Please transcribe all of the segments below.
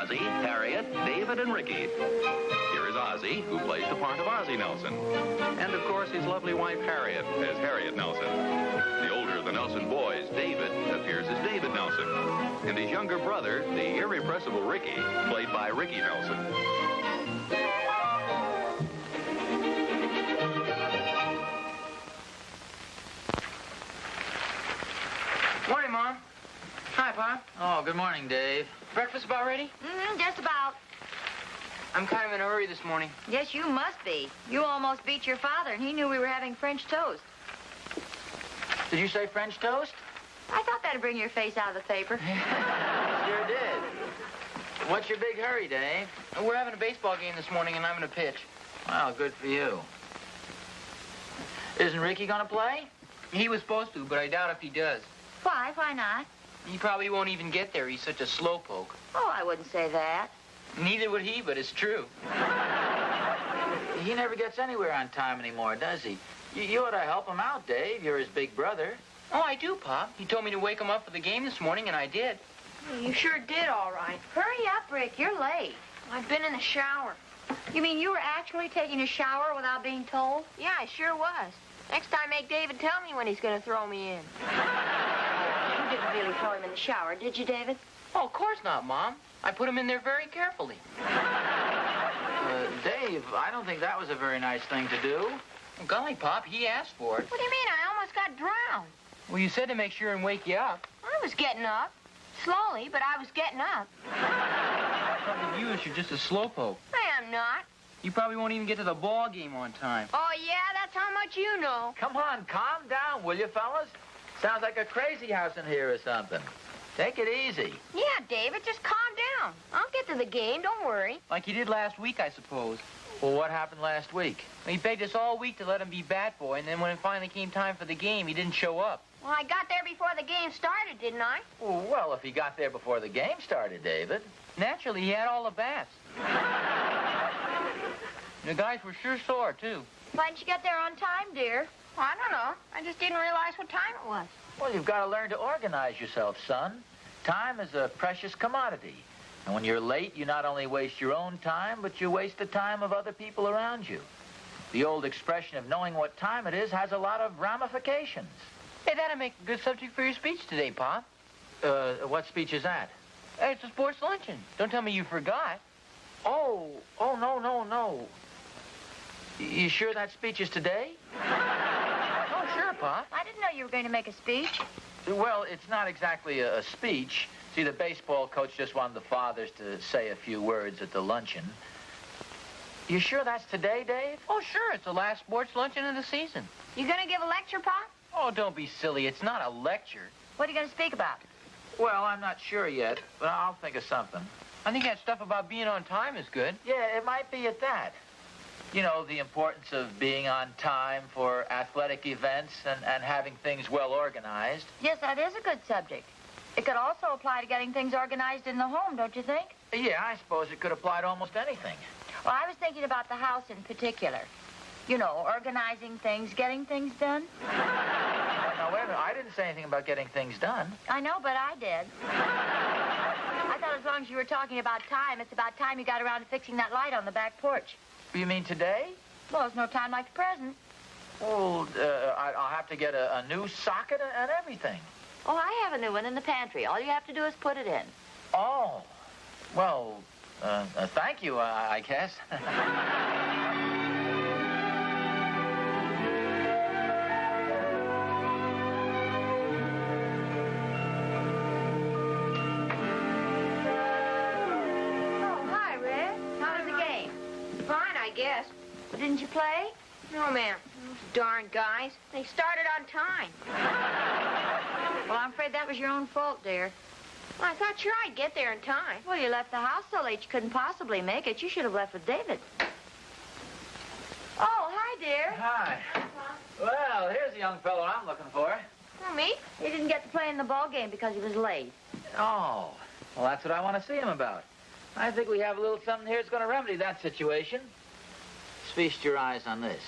Ozzie, Harriet, David, and Ricky. Here is Ozzie, who plays the part of Ozzie Nelson. And, of course, his lovely wife, Harriet, as Harriet Nelson. The older of the Nelson boys, David, appears as David Nelson. And his younger brother, the irrepressible Ricky, played by Ricky Nelson. Morning, Mom. Hi, Pop. Oh, good morning, Dave. Breakfast about ready? Just about. I'm kind of in a hurry this morning. Yes, you must be. You almost beat your father, and he knew we were having French toast. Did you say French toast? I thought that'd bring your face out of the paper. Sure did. What's your big hurry, Dave? We're having a baseball game this morning, and I'm going to pitch. Well, good for you. Isn't Ricky going to play? He was supposed to, but I doubt if he does. Why? Why not? He probably won't even get there. He's such a slowpoke. Oh, I wouldn't say that. Neither would he, but it's true. He never gets anywhere on time anymore, does he? You ought to help him out, Dave. You're his big brother. Oh, I do, Pop. He told me to wake him up for the game this morning, and I did. You sure did all right. Hurry up, Rick. You're late. I've been in the shower. You mean you were actually taking a shower without being told? Yeah, I sure was. Next time, make David tell me when he's going to throw me in. You didn't really throw him in the shower, did you, David? Oh, of course not, Mom. I put him in there very carefully. Dave, I don't think that was a very nice thing to do. Well, golly, Pop, he asked for it. What do you mean? I almost got drowned. Well, you said to make sure and wake you up. I was getting up. Slowly, but I was getting up. The trouble with you is you're just a slowpoke. I am not. You probably won't even get to the ball game on time. Oh, yeah? That's how much you know. Come on, calm down, will you, fellas? Sounds like a crazy house in here or something. Take it easy. Yeah, David, just calm down. I'll get to the game. Don't worry. Like you did last week, I suppose. Well, what happened last week? He begged us all week to let him be bat boy, and then when it finally came time for the game, he didn't show up. Well, I got there before the game started, didn't I? Well, if he got there before the game started, David. Naturally, he had all the bats. The guys were sure sore, too. Why didn't you get there on time, dear? Well, I don't know. I just didn't realize what time it was. Well, you've got to learn to organize yourself, son. Time is a precious commodity. And when you're late, you not only waste your own time, but you waste the time of other people around you. The old expression of knowing what time it is has a lot of ramifications. Hey, that'll make a good subject for your speech today, Pop. What speech is that? It's a sports luncheon. Don't tell me you forgot. Oh, no. You sure that speech is today? Oh, sure, Pop. I didn't know you were going to make a speech. Well, it's not exactly a speech. See, the baseball coach just wanted the fathers to say a few words at the luncheon. You sure that's today, Dave? Oh, sure. It's the last sports luncheon of the season. You gonna give a lecture, Pop? Oh, don't be silly. It's not a lecture. What are you going to speak about? Well, I'm not sure yet, but I'll think of something. I think that stuff about being on time is good. Yeah, it might be at that. You know, the importance of being on time for athletic events and having things well organized. Yes, that is a good subject. It could also apply to getting things organized in the home, don't you think? Yeah, I suppose it could apply to almost anything. Well, I was thinking about the house in particular. You know, organizing things, getting things done. Now, wait a minute. I didn't say anything about getting things done. I know, but I did. I thought as long as you were talking about time, it's about time you got around to fixing that light on the back porch. You mean today? Well, it's no time like the present. Well, I'll have to get a new socket and everything. Oh, I have a new one in the pantry. All you have to do is put it in. Oh. Well, thank you, I guess. Yes. Well, didn't you play? No, ma'am. Those darn guys. They started on time. Well, I'm afraid that was your own fault, dear. Well, I thought sure I'd get there in time. Well, you left the house so late you couldn't possibly make it. You should have left with David. Oh, hi, dear. Hi. Well, here's the young fellow I'm looking for. Oh, me? He didn't get to play in the ball game because he was late. Oh. Well, that's what I want to see him about. I think we have a little something here that's going to remedy that situation. Feast your eyes on this.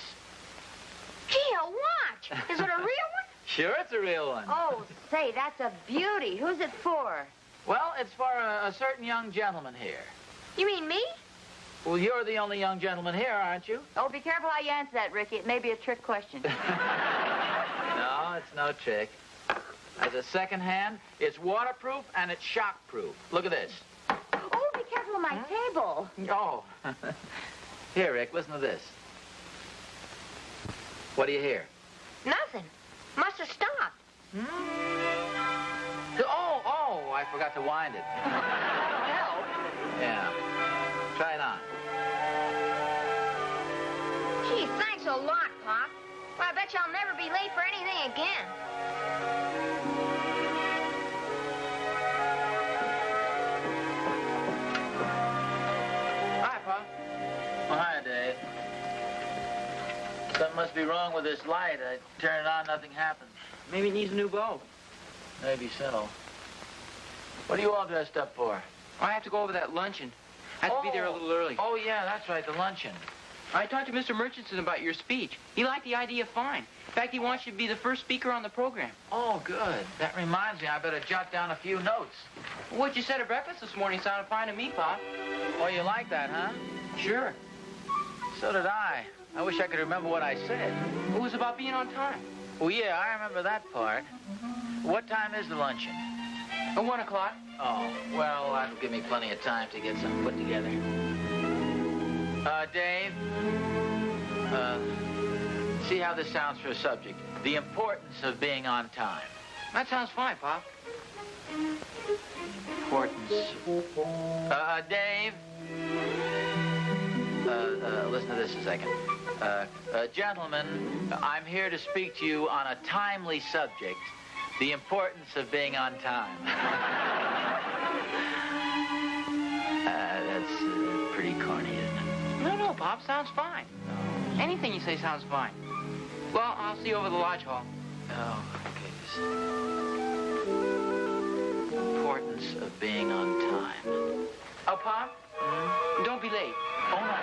Gee, a watch! Is it a real one? Sure, it's a real one. Oh, say, that's a beauty. Who's it for? Well, it's for a certain young gentleman here. You mean me? Well, you're the only young gentleman here, aren't you? Oh, be careful how you answer that, Ricky. It may be a trick question. No, it's no trick. As a second hand, it's waterproof and it's shockproof. Look at this. Oh, be careful of my table. Oh. Here, Rick, listen to this. What do you hear? Nothing. Must have stopped. Oh, I forgot to wind it. Help. Yeah. Try it on. Gee, thanks a lot, Pop. Well, I bet you I'll never be late for anything again. Hi, Pa. Oh, hi, Dave. Something must be wrong with this light. I turn it on, nothing happens. Maybe it needs a new bulb. Maybe so. What are you all dressed up for? I have to go over that luncheon. I have to be there a little early. Oh, yeah, that's right, the luncheon. I talked to Mr. Murchison about your speech. He liked the idea fine. In fact, he wants you to be the first speaker on the program. Oh, good. That reminds me, I better jot down a few notes. What you said at breakfast this morning sounded fine to me, Pop. Oh, you like that, huh? Sure. So did I. I wish I could remember what I said. It was about being on time. Oh, yeah, I remember that part. What time is the luncheon? At 1 o'clock. Oh, well, that'll give me plenty of time to get something put together. Dave, see how this sounds for a subject. The importance of being on time. That sounds fine, Pop. Importance. Dave. Listen to this a second. Gentlemen, I'm here to speak to you on a timely subject. The importance of being on time. That's pretty corny, isn't it? No, Pop. Sounds fine. Anything you say sounds fine. Well, I'll see you over the lodge hall. Oh, okay. Importance of being on time. Oh, Pop? Don't be late. Oh, no.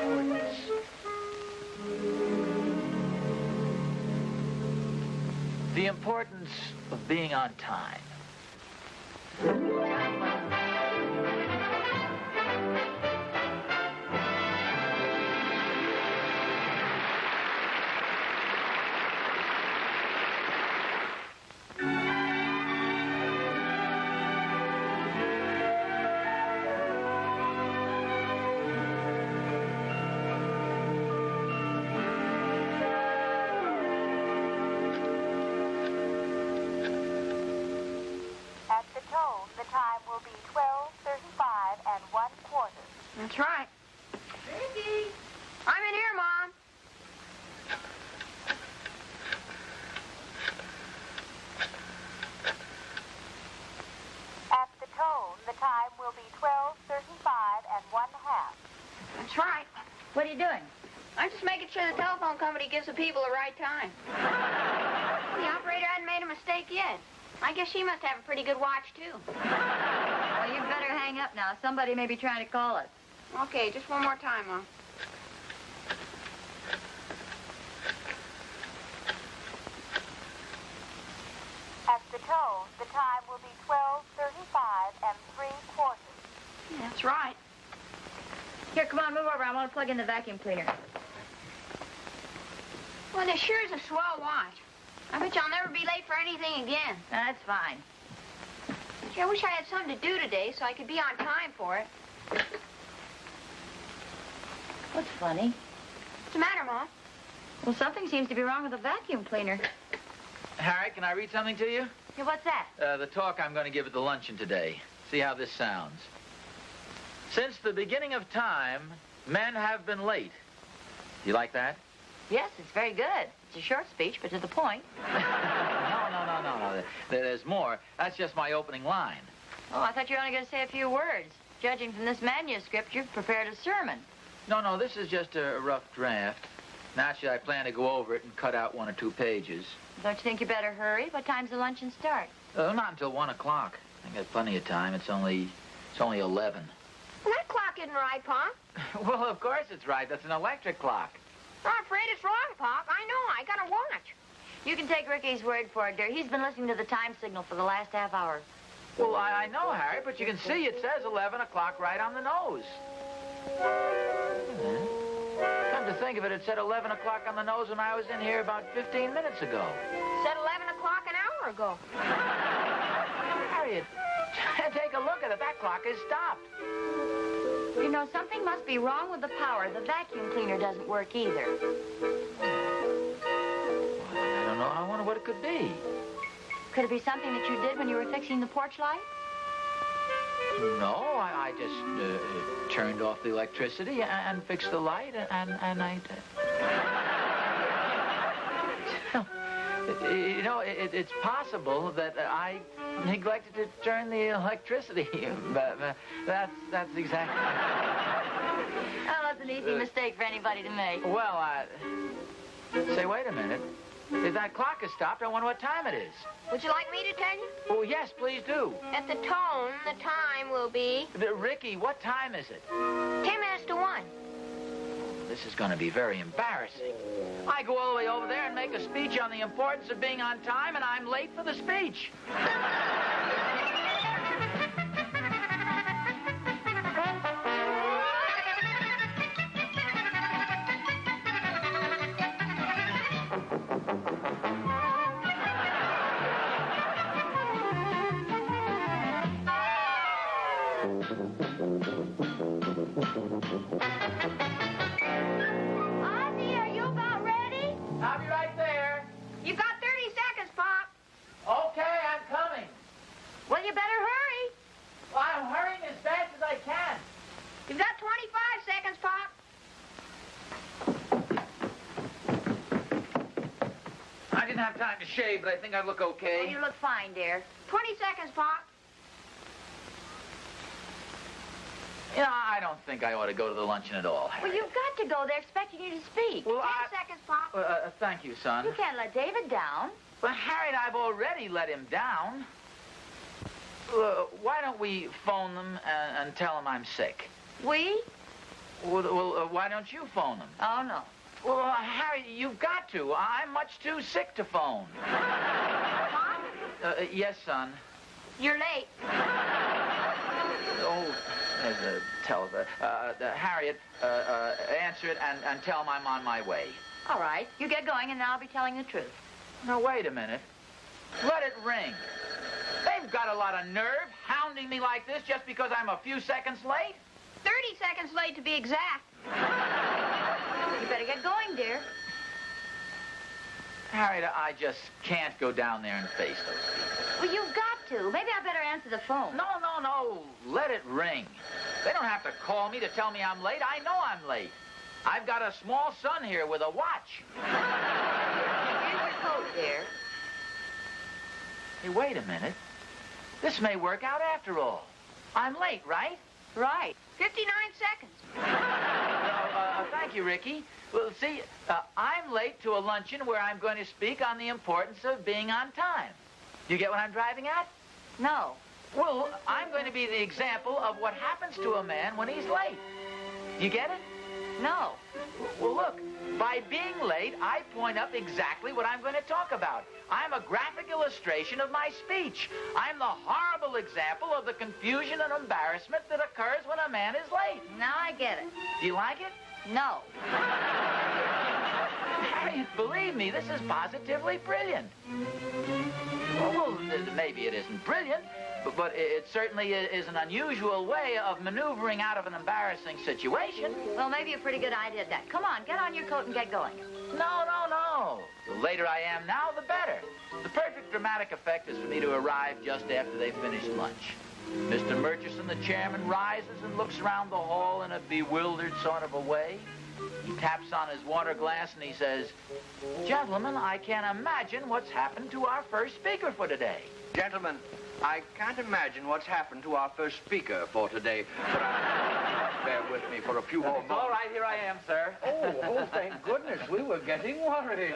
Importance. The importance of being on time. At the tone, the time will be 12:35 and 1/4. That's right. Ricky! I'm in here, Mom. At the tone, the time will be 12:35 and 1/2. That's right. What are you doing? I'm just making sure the telephone company gives the people the right time. The operator hadn't made a mistake yet. I guess she must have a pretty good watch, too. Well, you better hang up now. Somebody may be trying to call us. Okay, just one more time, Mom. At the tone, the time will be 12:35 and 3/4. Yeah, that's right. Here, come on, move over. I want to plug in the vacuum cleaner. Well, this sure is a swell watch. I bet you I'll never be late for anything again. That's fine. Gee, I wish I had something to do today so I could be on time for it. What's funny? What's the matter, Mom? Well, something seems to be wrong with the vacuum cleaner. Harriet, can I read something to you? Hey, what's that? The talk I'm going to give at the luncheon today. See how this sounds. Since the beginning of time, men have been late. You like that? Yes, it's very good. It's a short speech, but to the point. No. There's more. That's just my opening line. Oh, I thought you were only going to say a few words. Judging from this manuscript, you've prepared a sermon. No, this is just a rough draft. Naturally, I plan to go over it and cut out 1 or 2 pages. Don't you think you better hurry? What time's the luncheon start? Not until 1 o'clock. I got plenty of time. It's only 11. Well, that clock isn't right, Pop. Well, of course it's right. That's an electric clock. I'm afraid it's wrong, Pop. I know. I got a watch. You can take Ricky's word for it, dear. He's been listening to the time signal for the last half hour. Well, I know, Harry, but you can see it says 11 o'clock right on the nose. Come to think of it, it said 11 o'clock on the nose when I was in here about 15 minutes ago. Said 11 o'clock an hour ago. Harriet, take a look at it. That clock is stopped. You know, something must be wrong with the power. The vacuum cleaner doesn't work either. I don't know. I wonder what it could be. Could it be something that you did when you were fixing the porch light? No, I just turned off the electricity and fixed the light, and I... You know, it's possible that I neglected to turn the electricity. But that's exactly... Oh, that's an easy mistake for anybody to make. Well, say, wait a minute. If that clock has stopped, I wonder what time it is. Would you like me to tell you? Oh, yes, please do. At the tone, the time will be Ricky, what time is it? 10 minutes to 1. This is going to be very embarrassing. I go all the way over there and make a speech on the importance of being on time, and I'm late for the speech. Ozzie, are you about ready? I'll be right there. You've got 30 seconds, Pop. Okay, I'm coming. Well, you better hurry. Well, I'm hurrying as fast as I can. You've got 25 seconds, Pop. I didn't have time to shave, but I think I look okay. Oh, you look fine, dear. 20 seconds, Pop. You know, I don't think I ought to go to the luncheon at all. Well, you've got to go. They're expecting you to speak. Well, 10 seconds, Pop. Thank you, son. You can't let David down. Well, Harriet, I've already let him down. Why don't we phone them and tell them I'm sick? We? Well, why don't you phone them? Oh, no. Well, Harriet, you've got to. I'm much too sick to phone. Pop, Yes, son. you're late. Oh, there's a telephone. Harriet, answer it and tell them I'm on my way. All right. You get going, and then I'll be telling the truth. Now, wait a minute. Let it ring. They've got a lot of nerve hounding me like this just because I'm a few seconds late. 30 seconds late to be exact. You better get going, dear. Harriet, I just can't go down there and face those people. Well, you've got to. Maybe I better answer the phone. No. Let it ring. They don't have to call me to tell me I'm late. I know I'm late. I've got a small son here with a watch. Here's your coat, dear. Hey, wait a minute. This may work out after all. I'm late, right? Right. 59 seconds. Thank you, Ricky. Well, see, I'm late to a luncheon where I'm going to speak on the importance of being on time. You get what I'm driving at? No. Well, I'm going to be the example of what happens to a man when he's late. You get it? No. Well, look, by being late, I point up exactly what I'm going to talk about. I'm a graphic illustration of my speech. I'm the horrible example of the confusion and embarrassment that occurs when a man is late. Now I get it. Do you like it? No. Harriet, believe me, this is positively brilliant. Well, maybe it isn't brilliant, but it certainly is an unusual way of maneuvering out of an embarrassing situation. Well, maybe a pretty good idea at that. Come on, get on your coat and get going. No. The later I am now, the better. The perfect dramatic effect is for me to arrive just after they finish lunch. Mr. Murchison, the chairman, rises and looks around the hall in a bewildered sort of a way. He taps on his water glass and he says, "Gentlemen, I can't imagine what's happened to our first speaker for today." Gentlemen, I can't imagine what's happened to our first speaker for today, but bear with me for a few more moments. All right, here I am, sir. Oh, thank goodness. We were getting worried.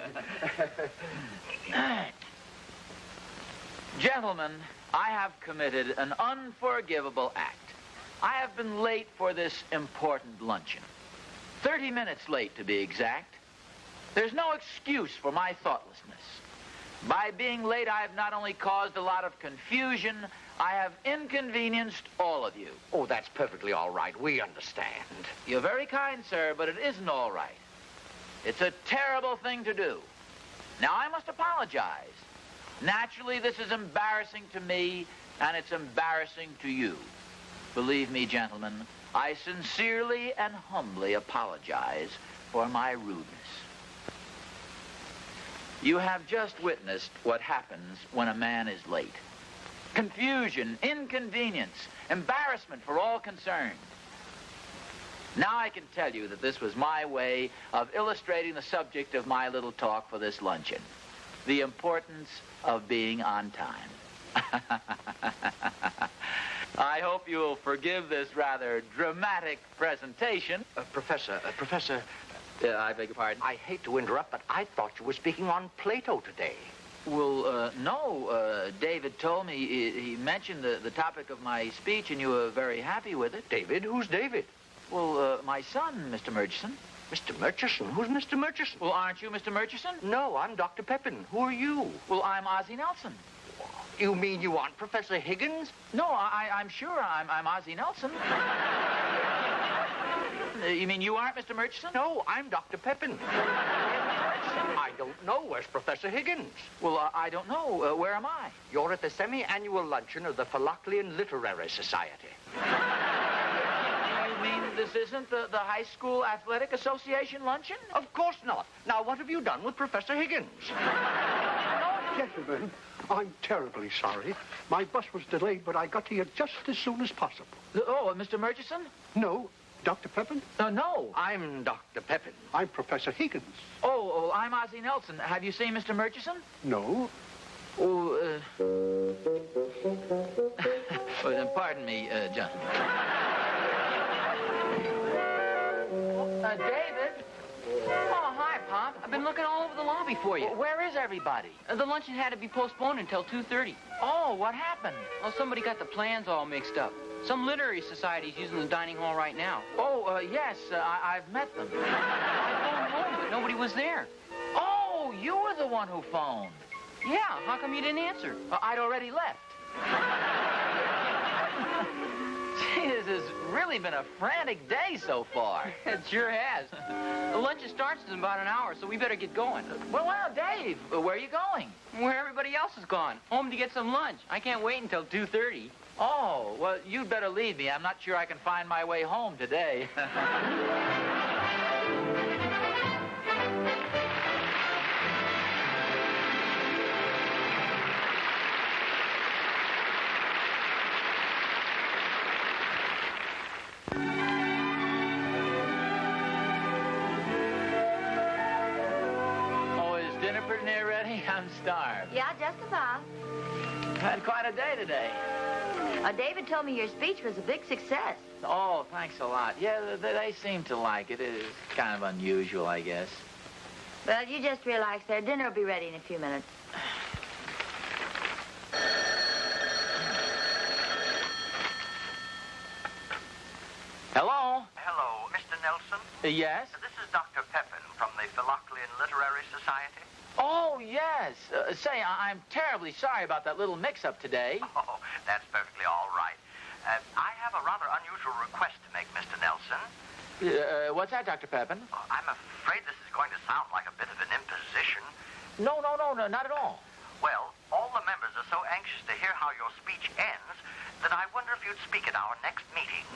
Gentlemen, I have committed an unforgivable act. I have been late for this important luncheon. 30 minutes late, to be exact. There's no excuse for my thoughtlessness. By being late, I have not only caused a lot of confusion, I have inconvenienced all of you. Oh, that's perfectly all right. We understand. You're very kind, sir, but it isn't all right. It's a terrible thing to do. Now, I must apologize. Naturally, this is embarrassing to me, and it's embarrassing to you. Believe me, gentlemen, I sincerely and humbly apologize for my rudeness. You have just witnessed what happens when a man is late. Confusion, inconvenience, embarrassment for all concerned. Now I can tell you that this was my way of illustrating the subject of my little talk for this luncheon. The importance of being on time. I hope you'll forgive this rather dramatic presentation. Professor, I beg your pardon? I hate to interrupt, but I thought you were speaking on Plato today. Well, no. David told me, he mentioned the topic of my speech, and you were very happy with it. David? Who's David? Well, my son, Mr. Murchison. Mr. Murchison? Who's Mr. Murchison? Well, aren't you Mr. Murchison? No, I'm Dr. Pepin. Who are you? Well, I'm Ozzie Nelson. You mean you aren't Professor Higgins? No, I'm sure I'm Ozzie Nelson. You mean you aren't Mr. Murchison? No, I'm Dr. Pepin. I don't know. Where's Professor Higgins? Well, I don't know. Where am I? You're at the semi-annual luncheon of the Philoclean Literary Society. You mean this isn't the High School Athletic Association luncheon? Of course not. Now, what have you done with Professor Higgins? Gentlemen, I'm terribly sorry. My bus was delayed, but I got to you just as soon as possible. Oh, Mr. Murchison? No, Dr. Pepin? No. I'm Dr. Pepin. I'm Professor Higgins. Oh, I'm Ozzie Nelson. Have you seen Mr. Murchison? No. Oh, then pardon me, gentlemen. David? Oh, hi, Pop. I've been looking all over the lobby for you. Where is everybody? The luncheon had to be postponed until 2:30. Oh, what happened? Well, somebody got the plans all mixed up. Some literary society's using the dining hall right now. Oh, yes, I've met them. I phoned home, but nobody was there. Oh, you were the one who phoned. Yeah, how come you didn't answer? I'd already left. Gee, this has really been a frantic day so far. It sure has. The lunch starts in about an hour, so we better get going. Well, Dave, where are you going? Where everybody else is gone. Home to get some lunch. I can't wait until 2:30. Oh, well, you'd better leave me. I'm not sure I can find my way home today. Oh, is dinner pretty near ready? I'm starved. Yeah, just about. Had quite a day today. David told me your speech was a big success. Oh, thanks a lot. Yeah, they seem to like it. It's kind of unusual, I guess. Well, you just relax there. Dinner will be ready in a few minutes. Hello? Hello, Mr. Nelson. Yes? This is Dr. Pepin from the Philoclean Literary Society. Oh, yes. Say, I'm terribly sorry about that little mix-up today. Oh, that's perfectly all right. I have a rather unusual request to make, Mr. Nelson. What's that, Dr. Pepin? I'm afraid this is going to sound like a bit of an imposition. No, not at all. Well, all the members are so anxious to hear how your speech ends that I wonder if you'd speak at our next meeting.